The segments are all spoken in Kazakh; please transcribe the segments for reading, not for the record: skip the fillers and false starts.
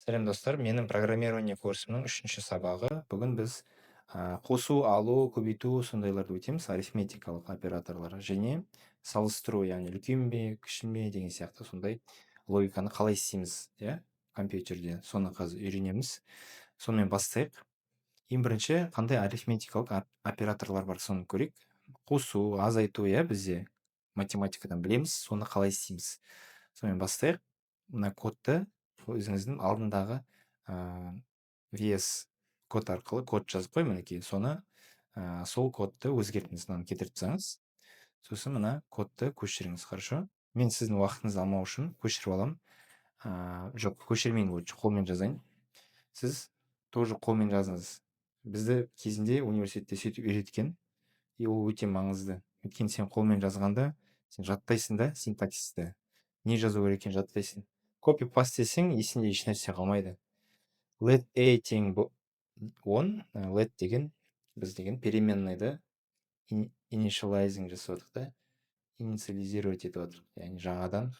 Сәлем достар, менің программирование курсымның 3-ші сабағы. Бүгін біз қосу, алу, көбейту сондайларды өтеміз, арифметикалық операторлары және салыстыру, яғни үлкен бе, кіші ме деген сияқты сондай логиканы қалай істейміз, компьютерде. Соны қазір үйренеміз. Сонымен бастайық. Ең бірінші қандай арифметикалық операторлар бар, соны көрейік. Қосу, азайту, бізде математикадан білеміз, соны қалай істейміз. Сонымен бастайық. Мына кодты өзіңіздің алдындағы VS код арқылы код жазып қой, мінекей. Соны сол кодты өзгертіңіз, мынаны кетіріп тастаңыз. Сосын мына кодты көшіріңіз, хорошо? Мен сіздің уақытыңызды алмау үшін көшіріп аламын. Жоқ, көшірмейін, лучше қолмен жазайын. Сіз тоже қолмен жазыңыз. Бізді кезінде университетте сөйтіп үйреткен, и ол өте маңызды. Өйткені сен қолмен жазғанда сен жаттайсың да синтаксисті. Не жазу керек екенін жаттайсың. Копи-паст десең, есінде еш нәрсе қалмайды. Let a тең 10, let деген біз деген переменныйды initializing жасап отырмыз да, инициализировать етіп отырмыз. Яғни жаңадан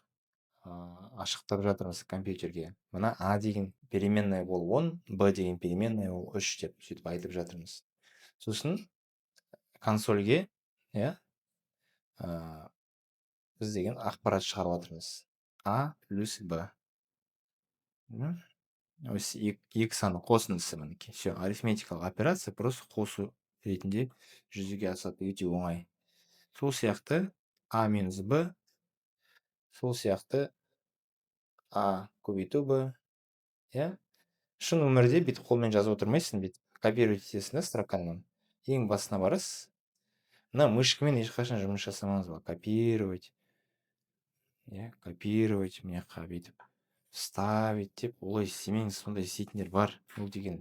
ашықтап жатырмыз компьютерге. Мына а деген переменная ол 10, б деген переменная ол 3 деп сөйтіп айтып жатырмыз. Сосын консольге біз деген ақпарат шығарып жатырмыз. А плюс б. Осы екі санның қосындысы мінекей. Все, арифметикалық операция просто қосу ретінде жүзеге асады, өте оңай. Сол сияқты а минус б, сол сияқты а көбейту б. Шын өмірде бүйтіп қолмен жазып отырмайсың, бүйтіп копировать етесің да строкамен. Ең басына барасыз. Мына мышкамен ешқашан жұмыс жасамаңыз, копировать. Копировать, мына жаққа бүйтіп вставить деп, олай істемеңіз, сондай істейтіндер бар. Ол деген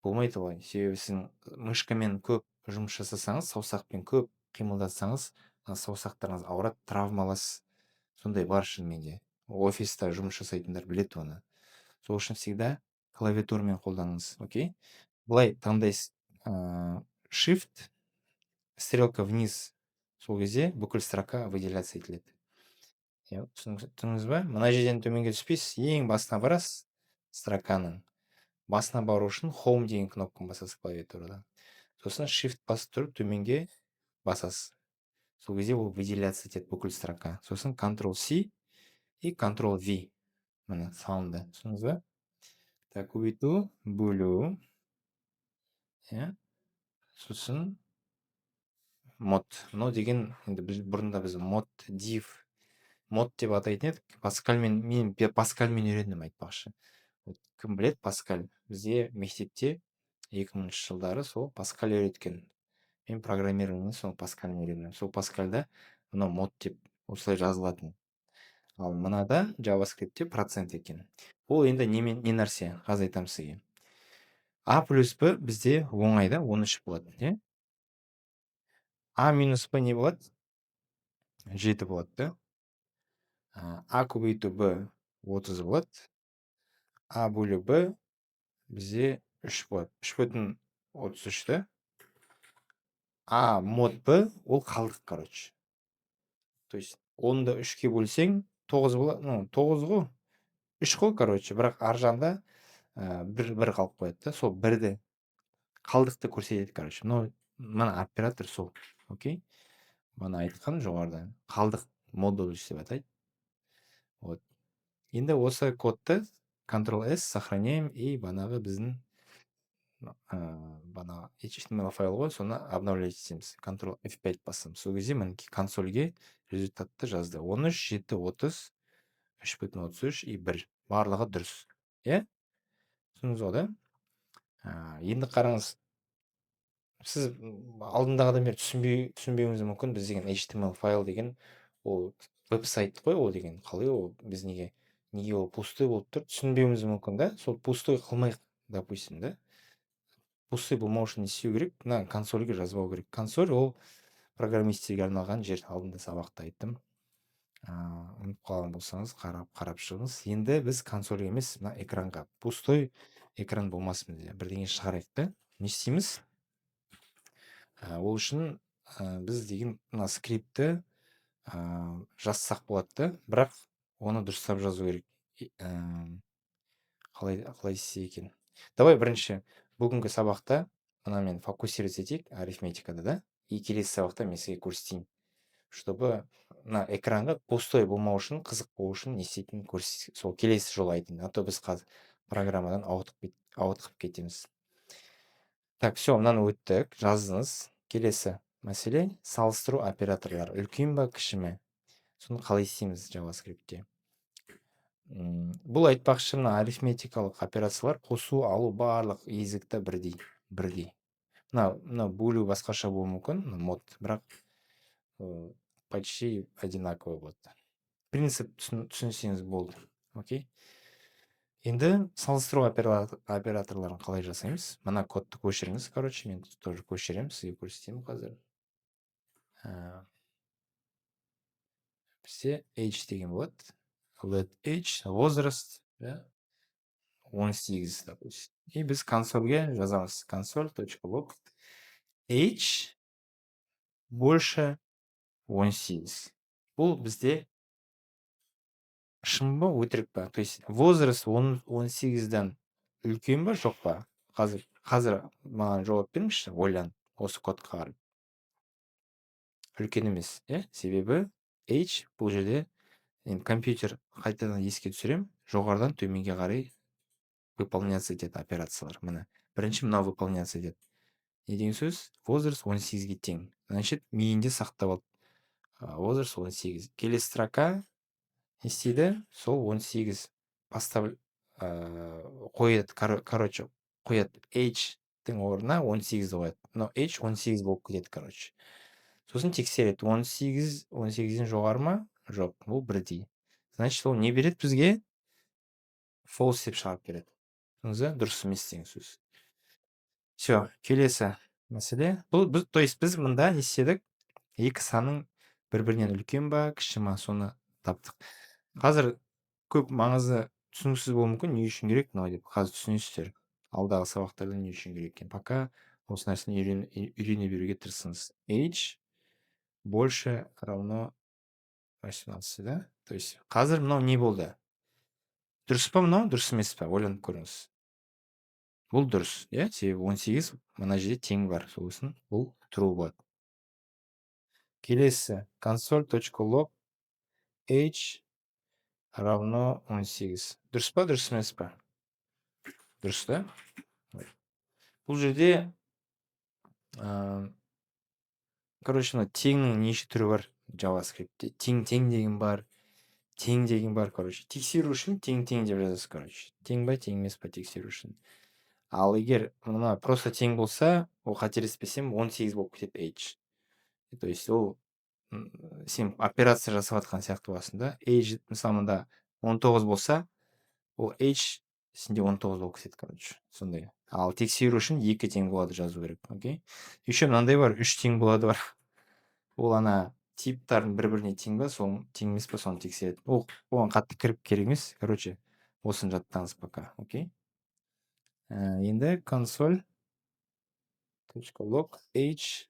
болмайды олай. Себебі сіз мышкамен көп жұмыс жасасаңыз, саусақпен көп қимылдасаңыз, саусақтарыңыз ауырады, травмаласыз. Сондай бар шынымен де. Офиста жұмыс жасайтындар біледі оны. Сол үшін всегда клавиатурамен қолданыңыз, окей? Былай таңдайсыз, shift, стрелка вниз. Сол кезде бүкіл строка выделяться етіледі. Түсіндіңіз ба? Мына жерден төменге түспейсіз, ең басына барасыз, строканың басына бару үшін home деген кнопканы басасыз клавиатурадан. Сосын shift басып тұрып төменге басасыз. Сол кезде ол выделяться етеді бүкіл строка. Сосын Ctrl-C и Ctrl-V. Міне салынды. Түсіндіңіз ба? Так, көбейту, бөлу. Сосын мод. Мынау деген, енді бұрында біз мод div мод деп атайтын едік. Мен паскальмен үйрендім, айтпақшы. Кім біледі паскаль? Бізде мектепте 2000 жылдары сол паскаль үйреткен. Мен программированиені сол паскальмен үйрендім. Сол паскальда мынау мод деп осылай жазылатын. Ал мынада JavaScriptте процент екен. Ол енді не нәрсе? Қазір айтамын сізге. А плюс Б бізде оңайда 13 болады. А минус Б не болады? 7 болады, да? А көбейту Б 30 болады. А бөлу Б бізде 3 болады. 3,33, да? А мод Б ол қалдық, короче. То есть 10-ды 3-ке бөлсең 9 болады. 9 ғой. 3 қой, короче, бірақ ар жағында бір қалып қояды да. Сол бірді қалдықты көрсетеді, короче. Мына оператор сол, окей? Мана айтқан жоғарыда қалдық модуль деп атайды. Вот. Енді осы кодты Ctrl-S сохраняем и банағы біздің банағы HTML файл ғой, соны обновлять етеміз. Ctrl-F5 басым. Сол кезде мінекей консольге результатты жазды. 13, 7, 30, 3,33 и 1. Барлығы дұрыс. Түсіндіңіз ғой, да? Енді қараңыз, сіз алдындағыдан бері түсінбеуіңіз мүмкін. Біз деген HTML файл деген ол веб-сайт қой, ол деген қалай ол, біз неге ол пустой болып тұр, түсінбеуіміз мүмкін, да? Сол пустой қылмайық, допустим, да? Пустой болмау үшін не істеу керек? Мына консольге жазбау керек. Консоль ол программистерге арналған жер. Алдында сабақта айттым. Ұмытып қалған болсаңыз қарап шығыңыз. Енді біз консольге емес, мына экранға, пустой экран болмасын бізде. Бірдеңе шығарайық, та? Не істейміз? Ол үшін біз деген мына скриптті жазсақ болады, да? Бірақ оны дұрыстап жазу керек. қалай істесе екен. Давай бірінші бүгінгі сабақта мына мен фокусировать етейік арифметикада, да, и келесі сабақта мен сізге көрсетейін, чтобы мына экранға пустой болмау үшін, қызық болу үшін не істейтінін сол келесі жолы айтайын, а то біз қазір программадан ауытқып кетеміз. Так, все, мынаны өттік, жаздыңыз. Келесі мәселе салыстыру операторлары. Үлкен ба, кіші ме? Соны қалай істейміз JavaScriptте? Бұл айтпақшы, мына арифметикалық операциялар қосу, алу барлық езікті бірдей. Мына бөлу басқаша болуы мүмкін, мод, бірақ почти одинаковый болады. Принцип түсінсеңіз болды. Окей? Енді салыстыру операторларын қалай жасаймыз? Мына кодты көшіріңіз, короче, мен тоже көшірем, сізге көрсетемін қазір. Бізде h деген болады. Let h, возраст, 18, допустим. И біз консольге жазамыз. Console.log h больше 18. Бұл бізде шын ба, өтірік па? То есть возраст 18-ден үлкен ба, жоқ па? Қазір маған жауап беріңізші, ойлан, осы кодқа қарап. Үлкен емес, себебі h бұл жерде компьютер, қайтадан еске түсірем, жоғарыдан төменге қарай выполняться етеді операциялар. Міне, бірінші мынау выполняться етеді. Не деген сөз? Возраст 18-ге тең. Значит, миінде сақтап алды. Возраст 18. Келесі строка не істейді? Сол 18 қояды, короче, қояды. H-тің орнына 18-ді қояды. Но H 18 болып кетеді, короче. Сосын тексереді. 18-ден жоғары ма? Жоқ, бұл бірдей. Значит, ол не береді бізге? False деп шығарып береді. Дұрыс емес деген сөз. Все, келесі мәселе. То есть біз мында не істедік? Екі санның бір-бірінен үлкен ба, кіші ма, соны таптық. Қазір көп маңызды түсініксіз болуы мүмкін, не үшін керек мынау деп. Қазір түсінесіздер. Алдағы сабақтарда не үшін керек екен. Пока осы нәрсені үйрене беруге тырысыңыз. H больше равно 18, да? То есть қазір мынау не болды? Дұрыс па мынау? Дұрыс емес па? Ойланып көріңіз. Бұл дұрыс, себебі 18 мына жерде тең бар, сол үшін бұл true болады. Келесі console.log h равно 18. Дұрыс па, дұрыс емес па? Дұрыс, да? Бұл жерде короче, теңнің неше түрі бар JavaScriptте? Тең деген бар, короче. Тексеру үшін тең деп жазасыз, короче. Тең ба, тең емес па тексеру үшін. Ал егер мына просто тең болса, ол қателеспесем 18 болып кетеді h. То есть ол сен операция жасап жатқан сияқты боласың да. H мысалы мында 19 болса, ол h сенде 19 болып кетеді, короче. Сондай. Ал тексеру үшін 2 тең болады жазу керек, окей? Еще мынандай бар, 3 тең болады бар. Ол ана типтарын бір-біріне тең ба, соны тең емес па, соны тексереді. Оған қатты кіріп керек емес, короче, осыны жаттаңыз пока, окей? Енді console.log h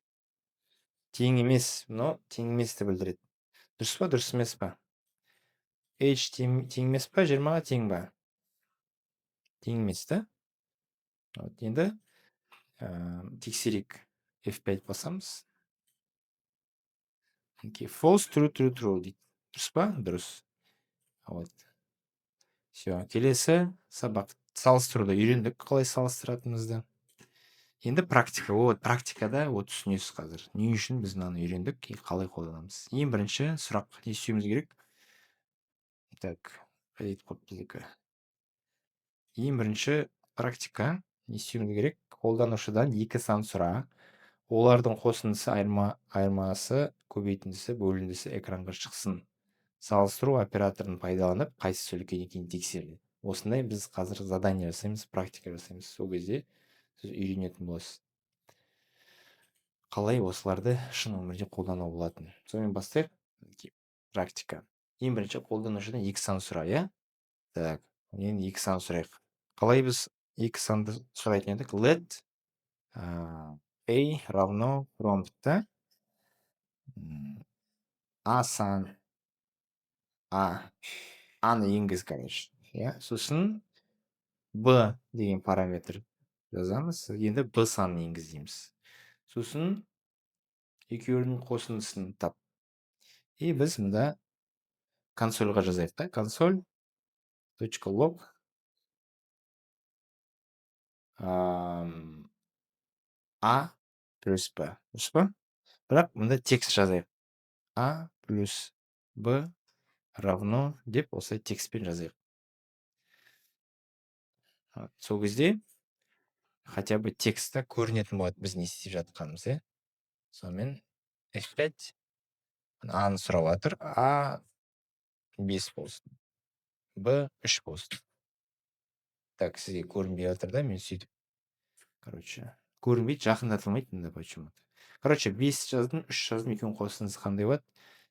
тең емес, но тең еместі білдіреді. Дұрыс па, дұрыс емес па? H тең емес па, 20-ға тең ба? Тең емес, да? Енді тексерейік. F5 басамыз. False, true дейді. Дұрыс па? Дұрыс. Все, келесі сабақ. Салыстыруды үйрендік, қалай салыстыратынымызды. Енді практика. Практикада түсінесіз қазір. Не үшін біз мынаны үйрендік, қалай қолданамыз. Ең бірінші сұрақ не істеуіміз керек? Так, ең бірінші практика не істеуіміз керек? Қолданушыдан 2 сан сұра. Олардың қосындысы, айырмасы, көбейтіндісі, бөліндісі экранға шықсын. Салыстыру операторын пайдаланып, қайсысы үлкен екенін тексереді. Осындай біз қазір задание жасаймыз, практика жасаймыз. Сол кезде сіз үйренетін боласыз. Қалай осыларды шын өмірде қолдану болатын. Сонымен бастайық. Практика. Ең бірінші қолданушыдан 2 сан сұра, Так, енді 2 сан сұрайық. Қалай біз 2 санды сұрайтын едік? Let a равно промптта a сан аны енгіз, короче. Сосын b деген параметр жазамыз. Енді b санын енгіземіз. Сосын екеуінің қосындысын тап. И біз мында консольға жазайық та. Консоль .log a плюс b. Дұрыс па? Бірақ мында текст жазайық. a плюс b равно деп осылай текстпен жазайық. Сол кезде хотя бы текстта көрінетін болады біз не істеп жатқанымыз, иә. Сонымен F5 a-ны сұрап жатыр. A 5 болсын. B 3 болсын. Так, сізге көрінбей жатыр да, мен сөйтіп. Короче, көрінбейді, жақындатылмайды мында почему-то. Короче, 5 жаздым, 3 жаздым, екеуін қоссаңыз қандай болады?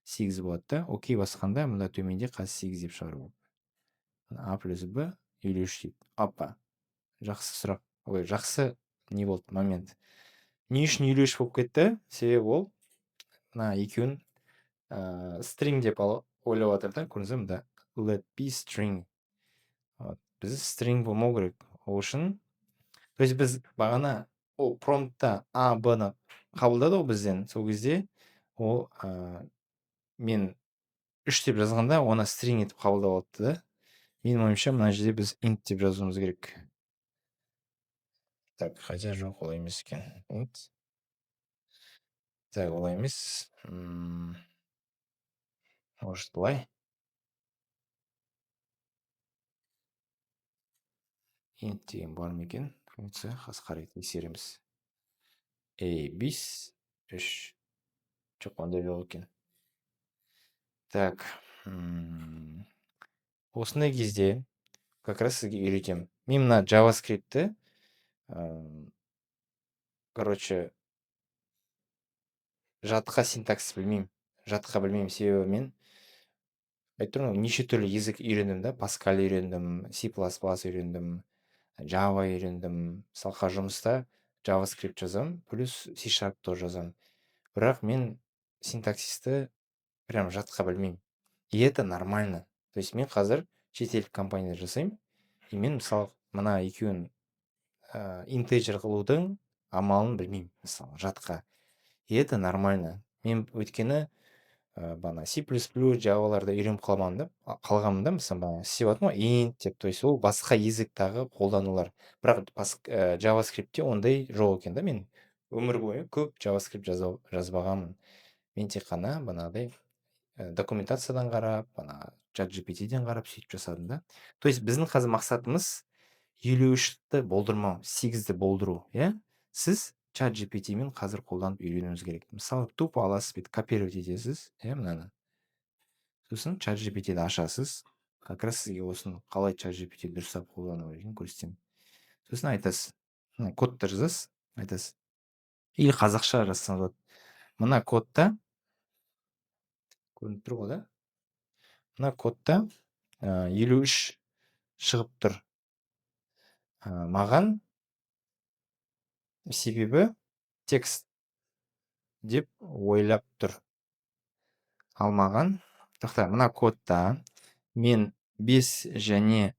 8 болады да. Окей басқанда мында төменде қазір 8 деп шығару. A плюс B 53 дейді. Опа. Жақсы сұрақ. Ой, жақсы не болды момент. Не үшін 53 болып кетті? Себебі ол мына екеуін string деп ойлап жатыр да. Көрдіңіз бе мында let be string. Біз string болмау керек. Ол үшін то есть біз бағана ол промптта a b-ны қабылдады ғой бізден. Сол кезде ол мен 3 деп жазғанда оны string етіп қабылдап алыпты да. Менің ойымша мына жерде біз int деп жазуымыз керек. Так, хотя жоқ, олай емес екен. Int. Так, олай емес. Может, былай. Int деген бар ма екен? Функция, қазір қарайық, тексереміз. 5, 3. Жоқ, ондай жоқ екен. Так, осындай кезде как раз сізге үйретемін. Мен мына JavaScriptті, короче, жатқа синтаксис білмеймін. Жатқа білмеймін, себебі мен айтып тұрмын ғой, неше түрлі езік үйрендім да. Pascal үйрендім, C++ үйрендім, Java үйрендім. Мысалға жұмыста JavaScript жазам, плюс C# тоже жазам. Бірақ мен синтаксисті прям жатқа білмеймін. И это нормально. То есть мен қазір шетелдік компанияда жасаймын. И мен мысалы мына екеуін интеджер қылудың амалын білмеймін, мысалы жатқа. И это нормально. Мен өйткені бана C++, Javаларды үйреніп қалғанмын да, мысалы істеп жатырмын ғой, int деп, то есть ол басқа езіктағы қолданулар. Бірақ JavaScriptте ондай жоқ екен да. Мен өмір бойы көп JavaScript жазбағанмын. Мен тек қана банағыдай документациядан қарап, ChatGPT-ден қарап сөйтіп жасадым да. То есть біздің қазір мақсатымыз 53-ті болдырмау, 8-ді болдыру, иә? Сіз ChatGPT-мен қазір қолданып үйренуіңіз керек. Мысалы, тупо аласыз, бүйтіп копировать етесіз, иә, мынаны. Сосын ChatGPT-ді ашасыз. Как раз сізге осыны қалай ChatGPT дұрыстап қолдану керекін көрсетемін. Сосын айтасыз, кодты жазасыз, айтасыз. Или қазақша жазсаңыз болады. Мына кодта көрініп тұр ғой, да? Мына кодта 53 шығып тұр. Маған себебі текст деп ойлап тұр. Ал маған, тоқта, мына кодта мен 5 және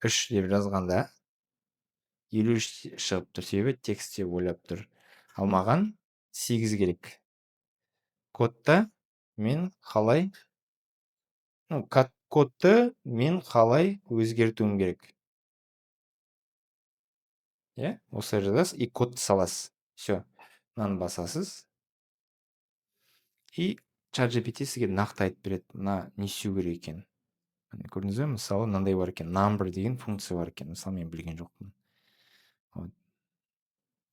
3 деп жазғанда 53 шығып тұр, себебі текст деп ойлап тұр. Ал маған 8 керек. Кодта мен қалай, кодты мен қалай өзгертуім керек. Иә, осылай жазасыз, и кодты саласыз. Все, мынаны басасыз. И ChatGPT сізге нақты айтып береді, мына не істеу керек екен. Көрдіңіз бе, мысалы мынандай бар екен, number деген функция бар екен. Мысалы мен білген жоқпын.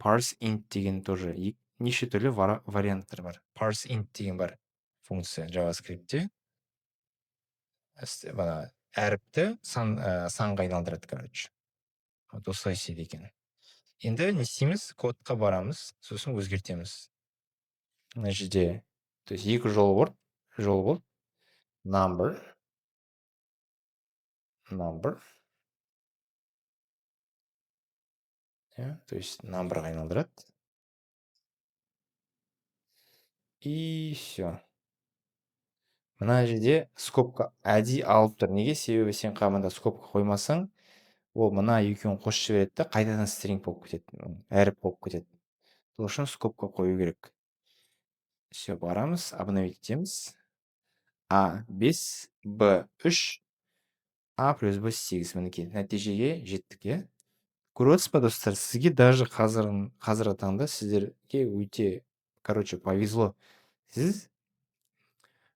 Parse int деген тоже неше түрлі варианттар бар. Parse int деген бар функция JavaScriptте. Әріпті санға айналдырады, короче. Вот осылай істейді екен. Енді не істейміз? Кодқа барамыз, сосын өзгертеміз. Мына жерде, то есть екі жол болды. Number. То есть numberға айналдырады. И все. Мына жерде скобка әдейі алып тұр. Неге? Себебі сен қамында скобка қоймасаң, ол мына екеуін қосып жібереді да қайтадан стринг болып кетеді, әріп болып кетеді. сол үшін скобка қою керек. Все, барамыз, обновить етеміз. А 5, Б 3, А плюс Б 8. Мінекей нәтижеге жеттік, иә. Көріп отырсыз ба, достар, сізге даже қазіргі таңда сіздерге өте, повезло. Сіз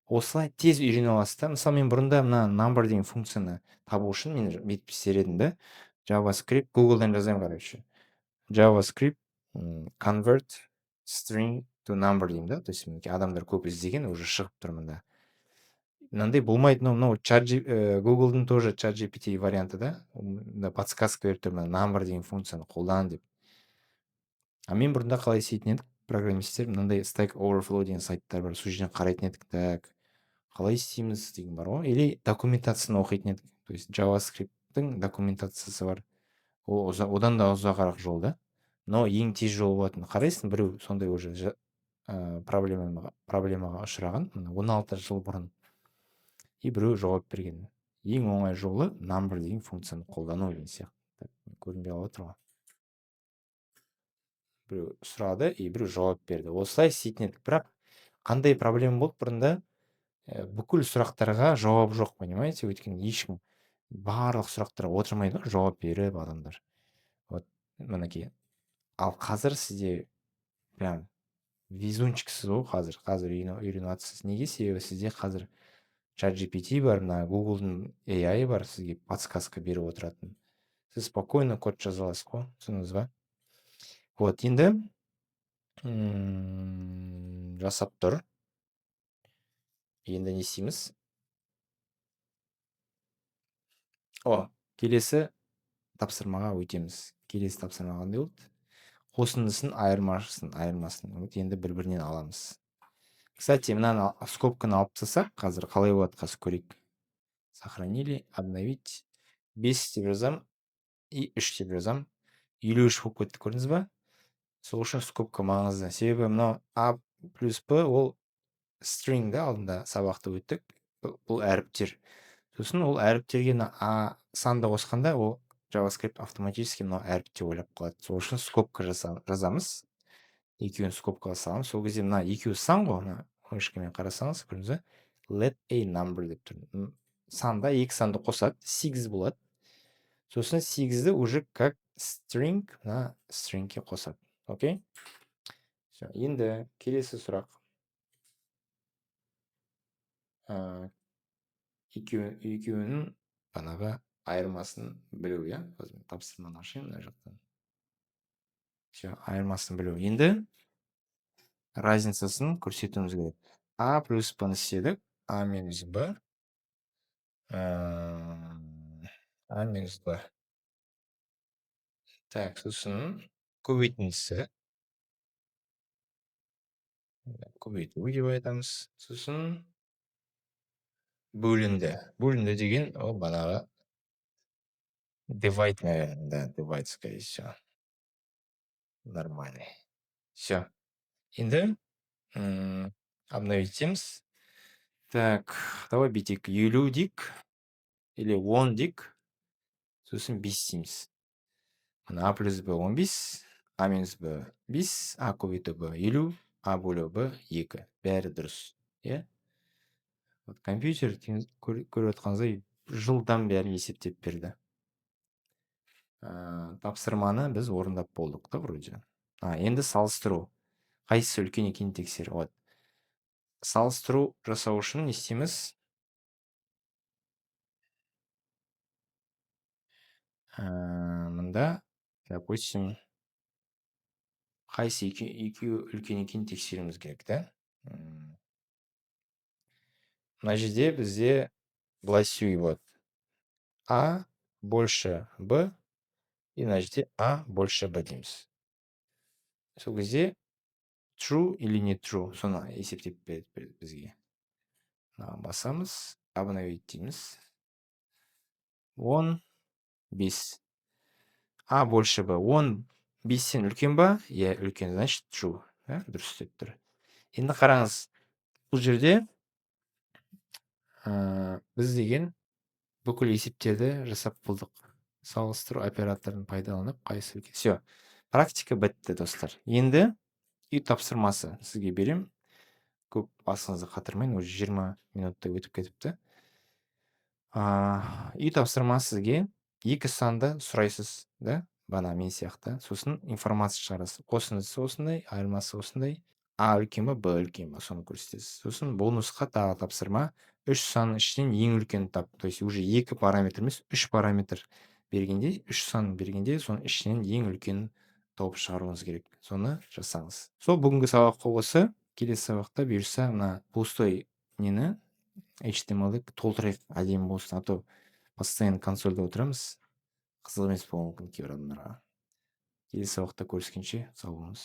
осылай тез үйрене аласыз да. Мысалы, мен бұрында мына number деген функцияны табу үшін мен бүйтіп істер едім да. JavaScript, Google'дан жазайын, JavaScript convert string to number деймін да. То есть адамдар көп іздеген, уже шығып тұр мында. Мынандай болмайды, мынау Google'дың тоже ChatGPT варианты да. Подсказка беріп тұр, number деген функцияны қолдан деп. А мен бұрында қалай істейтін едік, программисттер мынандай Stack Overflow деген сайттар бар, сол жерден қарайтын едік. Так, қалай істейміз деген бар ғой, или документацияны оқитын едік. То есть JavaScript'тің документациясы бар, ол одан да ұзағырақ жол да. Но ең тез жол болатын, қарайсың, біреу сондай уже проблемаға ұшыраған 16 жыл бұрын, и біреу жауап берген. Ең оңай жолы number деген функцияны қолдану деген сияқты. Көрінбей қалып отыр ғой. Біреу сұрады, и біреу жауап берді. Осылай істейтін едік. Бірақ қандай проблема болды бұрында? Бүкіл сұрақтарға жауап жоқ, понимаете? Өйткені ешкім барлық сұрақтарға отырмайды ғой жауап беріп адамдар. Вот мінекей. Ал қазір сізде прям везунчиксіз ғой қазір. Қазір үйреніп жатсыз. Неге? Себебі сізде қазір ChatGPT бар, мына Google'дың AI бар, сізге подсказка беріп отыратын. Сіз спокойно код жаза аласыз ғой, түсіндіңіз ба? Вот, енді жасап тұр. Енді не істейміз? Келесі тапсырмаға өтеміз. Келесі тапсырма қандай болды? Қосындысын айырмасын енді бір-бірінен аламыз. Кстати, мынаны скобканы алып тастасақ, қазір қалай болады, қазір көрейік. Сохранили, обновить. 5 деп жазам и 3 деп жазам. 53 болып кетті, көрдіңіз ба? Сол үшін скобка маңызды. Себебі мынау A плюс P ол string да, алдында сабақты өттік. Бұл әріптер. Сосын ол әріптерге А санды қосқанда, ол JavaScript автоматически мынау әріпте ойлап қалады. Сол үшін скобка жазамыз. Екеуін скобкаға саламыз. Сол кезде мына екеуі сан ғой, мына флешкамен қарасаңыз, көрдіңіз бе? Let a number деп тұр. Санда екі санды қосады, 8 болады. Сосын 8-ді уже как string, мына stringке қосады. Окей? Енді келесі сұрақ. Екеуінің банағы айырмасын білу, иә? Тапсырманы ашайын мына жақтан. Айырмасын білу. Енді разницасын көрсетуіміз керек. А плюс Б-ны істедік. А минус Б. А минус Б. Так, сосын көбейтіндісі. Көбейту деп айтамыз. Сосын бөлінді. Бөлінді деген ол банағы divide, наверное, да, divide, скорее всего. Нормальный. Все. Енді обновить етеміз. Так, давай бүйтейік. Елу дейік, или 10 дейік. Сосын 5 дейміз. А плюс Б 15, А минус Б 5, А көбейту Б 50, А бөлу Б 2. Бәрі дұрыс. Иә? Компьютер көріп отқаныңыздай жылдан бәрін есептеп берді. Тапсырманы біз орындап болдық та вроде. Енді салыстыру. Қайсысы үлкен екенін тексеру. Салыстыру жасау үшін не істейміз? Мында, допустим, қайсы екеуі үлкен екенін тексеруіміз керек, да? Мына жерде бізде былай істеуге болады. А больше Б, и мына жерде А больше Б дейміз. Сол кезде true или не true, соны есептеп береді бізге. Басамыз, обновить дейміз. 10, 5. А больше Б. 10 5-тен үлкен ба? Иә, үлкен, значит true. Дұрыс деп тұр. Енді қараңыз, бұл жерде біз деген бүкіл есептерді жасап болдық. салыстыру операторын пайдаланып қайсы үлкен. Все, практика бітті достар. Енді үй тапсырмасы сізге берем. Көп басыңызды қатырмайын, уже 20 минуттай өтіп кетіпті. Үй тапсырмасы сізге екі санды сұрайсыз, да, бана мен сияқты. Сосын информация шығарасыз. Қосындысы осындай, айырмасы осындай. А үлкен ба, Б үлкен ба, соны көрсетесіз. Сосын бонусқа тағы тапсырма. Үш санның ішінен ең үлкенін тап. То есть уже екі параметр емес, үш параметр бергенде, үш сан бергенде, соның ішінен ең үлкенін тауып шығаруыңыз керек. Соны жасаңыз. Сол бүгінгі сабаққа осы. Келесі сабақта бұйырса мына пустой нені HTML-ді толтырайық, әдемі болсын. А то постоянно консольда отырамыз. Қызық емес болуы мүмкін кейбір адамдарға. Келесі сабақта көріскенше сау болыңыз.